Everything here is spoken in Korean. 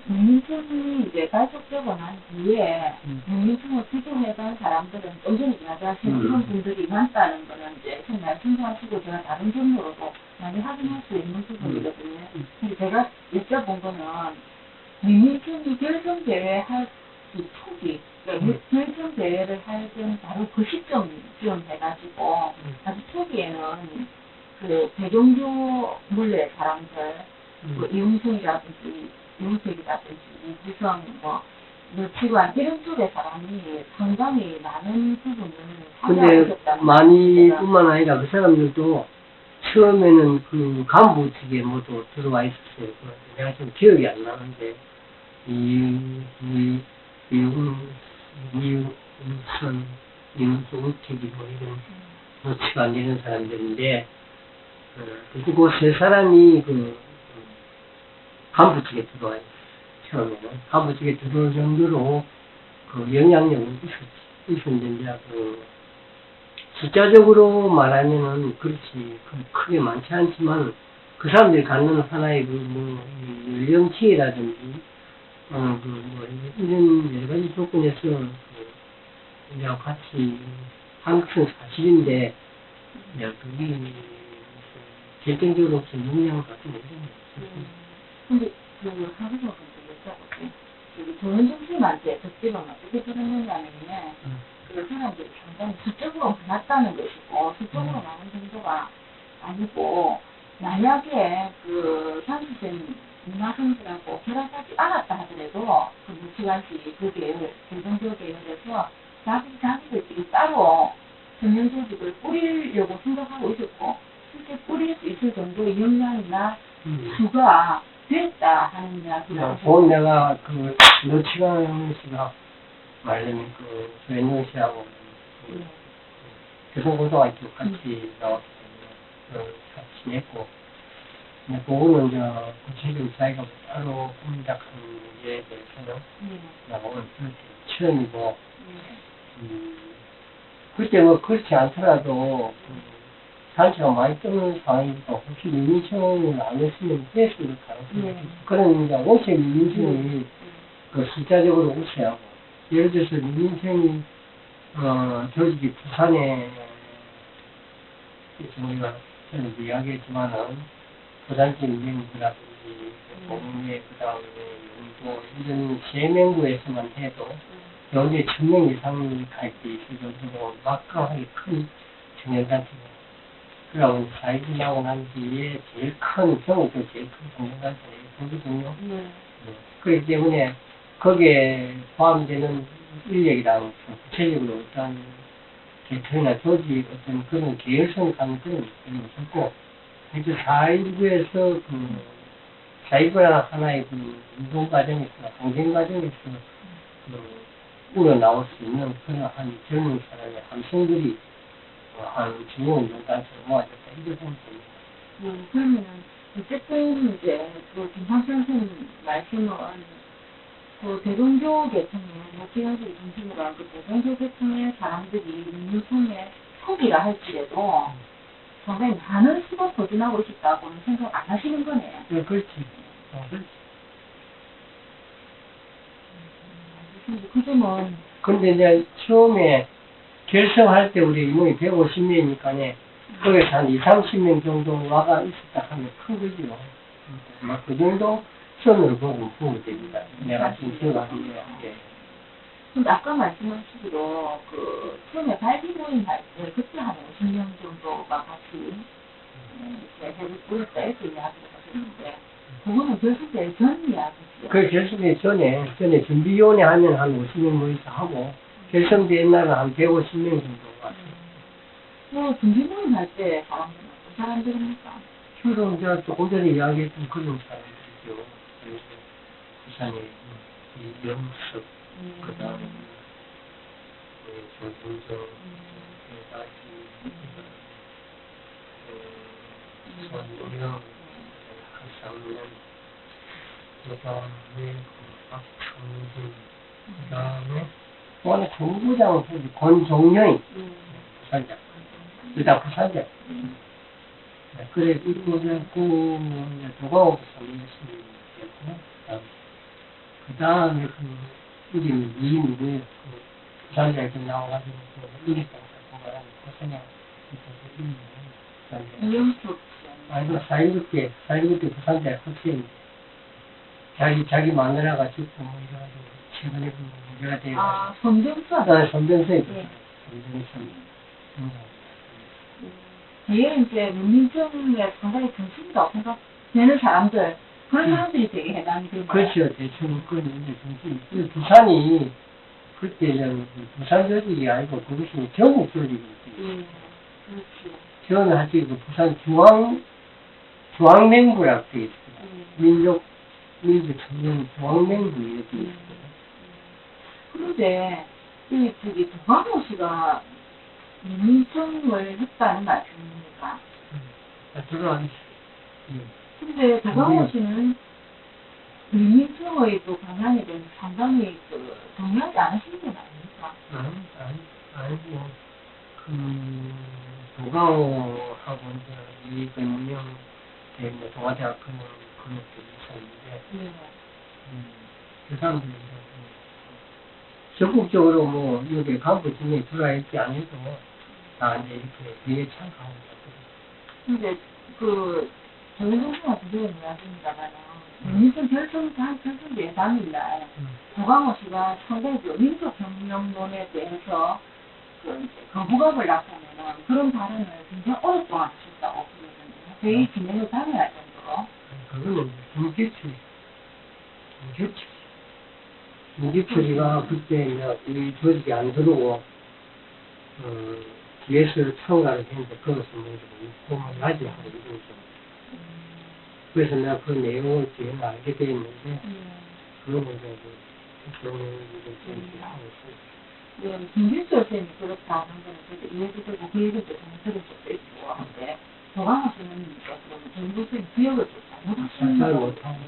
국민청이 이제 발족되고 난 뒤에 국민청을 추진해간 사람들은 좀 전에 이야기하신 이런 분들이 많다는 거는 이제 정말 말씀하시고 제가 다른 정보로도 많이 확인할 수 있는 부분이거든요. 근데 제가 여쭤본 거는 국민청이 결성 제외할 그 초기, 그러니까 결성 제외를 하던 바로 그 시점 지원해가지고 아주 초기에는 그 배종교 물레 사람들, 뭐 이웅석이라든지 이웅석이라든지 이주성, 뭐 노치관 이런 쪽의 사람이 상당히 많은 부분을 근데 차지하셨다는 많이뿐만 아니라 그 사람들도 처음에는 그 간부 측에 모두 들어와 있었어요. 내가 좀 기억이 안 나는데 이윤선, 이윤수우택이 뭐 이런 노치관 이런 사람들인데 그리고 세 사람이 간부 측에 들어와 있어요. 처음에는 간부 측에 들어올 정도로 그 영향력은 있었는데 숫자적으로 말하면은 그렇지 크게 많지 않지만 그 사람들이 갖는 하나의 연령치라든지 이런 여러 가지 조건에서 우리하고 같이 한국은 사실인데 그게 결정적으로 무슨 영향을 갖고 있는 거예요. 근데 그 하루가 여쭤볼게요. 조현정 선생님한테 듣기로는 어떻게 들었느냐면 그 사람들이 상당히 수적으로 많았다는 것이고 수적으로 많은 정도가 아니고 만약에 그 장수생 문화생들하고 결합하지 않았다 하더라도 그 무치관시 그 계열, 개정교 계열에서 자기들끼리 따로 전면조직을 꾸리려고 생각하고 있었고 실제 꾸릴 수 있을 정도의 역량이나 수가 됐다 하는 이야기를 본 내가 그 노치관 씨가 말하자면 그 조현영 씨하고 교통고등학교 같이 나왔기 때문에 같이 지냈고 근데 그거는 이제 구체적인 자기가 따로 공작한 문제에 대해서는 나하고 오늘 처음이고 그때 뭐 그렇지 않더라도 단체가 많이 뜨는 상황이니까 혹시 민민청을 안 했으면 했을 가능성이 그런 이제 원체 민민청이 그 숫자적으로 우세하고 예를 들어서 민민청이 조직이 부산에 우리가 전에 이야기했지만은 부산지 민민구라든지 공예 그다음에 영도 이런 세명구에서만 해도 연대 1000명 이상이 갈 때 있을 정도로 막강하게 큰 청년단체입니다. 그러고 사회주의하고 난 뒤에 제일 큰, 전국도 제일 큰 청년단체가 거거든요. 그렇기 때문에 거기에 포함되는 인력이랑 구체적으로 어떤 개표나 조직 어떤 그런 계열성을 갖는 그런 것들이 있었고, 그래서 4.19에서 사회주의라는 하나의 운동 과정에서, 항쟁 과정에서 우러나올 수 있는 그런 한 젊은 사람의 함성들이 한 중요운동단체로 모아졌다. 이렇게 보면 됩니다. 그러면 어쨌든 이제 그 김상철 선생님 말씀은 그 대동조 계통의 목회자들이 중심으로 한 그 대동조 계통의 사람들이 민주통의 초기라 할지라도 상당히 많은 수가 거듭나고 있다고는 생각 안 하시는 거네요. 네, 그렇지. 그렇지. 그 점은 근데 이제 처음에 결성할 때 우리 인원이 150명이니까 거기서 한 20, 30명 정도 와가 있었다 하면 큰 거지요. 그 정도 선으로 보면 됩니다. 내가 지금 기억하는 게. 예. 근데 아까 말씀하시기로 그 처음에 발기 모임 할 때 그때 한 50명 정도가 같이 이렇게 해를 뿌렸다 이렇게 이야기를 하셨는데 그거는 결승대 전 이야기죠. 그 결승대 전에 준비위원회 하면 한 50명 모여서 하고 결승대 옛날에 한 150명 정도 왔어요. 뭐 준비 모임 할 때 사람들은 어떤 사람들입니까? 주로 이제 조금 전에 이야기했던 그런 사람들이죠. 그래서 부산에 이영석 그 다음에 조준정 손영 한상년 그 다음에 박청준 그 다음에 또 하나 정부장은 권종영이 부산장 일단 부산장 그래 그리고 이제 도가오도 3년씩 됐고 그 다음에 우리는 이인이고요. 부산대학교 나와가지고 일익당 공부하는 고생하고 있는 이영숙 아이고 4.19 때 부산대학 학생 자기 마누라가 죽고 뭐 이래가지고 최근에 그 문제가 돼가지고 손병수 손병수에 예. 손병수 얘 이제 문민정에 상당히 정신이라고 생각되는 사람들 그런 사람들이 되게 해당이 되고 그렇죠. 대충 그건 이제 정신 부산이 그때는 부산 조직이 아니고 그것이 전국 조직이지. 그렇지. 저는 사실 그 부산 중앙맹부라고 되어 있어요. 민주청년 중앙맹부 이렇게 있어요. 그런데 이 저기 도광호 씨가 민민청을 했다는 말씀입니까? 들어간. 근데 도광호 씨는 민민청의 그 방향에 대해서 상당히 그 동의하지 않으시는 건 아닙니까? 아니고 도강호하고 이제 이근명 때문에 동아대학교는 그런 게 있었는데 그 사람들이 적극적으로 뭐 여기 간부 중에 들어와 있지 않아도 다 이제 이렇게 뒤에 참가하고 있거든요. 근데 그 정의동 씨가 그대로 이야기입니다만은 민민청 결정된 당일날 도광호 씨가 상당히 그 민족혁명론에 대해서 그 거부감을 나타내는 그런 발언을 굉장히 오랫동안 하셨다고 그러거든요. 회의 진행을 방해할 정도로. 그거는 김기철이가 그때 이제 이 조직이 안 들어오고 뒤에서 참가를 했는데 그것을 먼저 맞이하고 이러죠. 그래서 내가 그 내용을 뒤에 알게 되었는데 그거 먼저 대통령이 하고 있어요. 네, 김길철 쌤이 그렇다 하는 거는 저도 이해도 되고 그 얘기도 좀 들을 수도 있고 한데 도광호 씨는 그러면 정부 쌤 기억을 좀 잘못하시는 잘 거예요. 못하고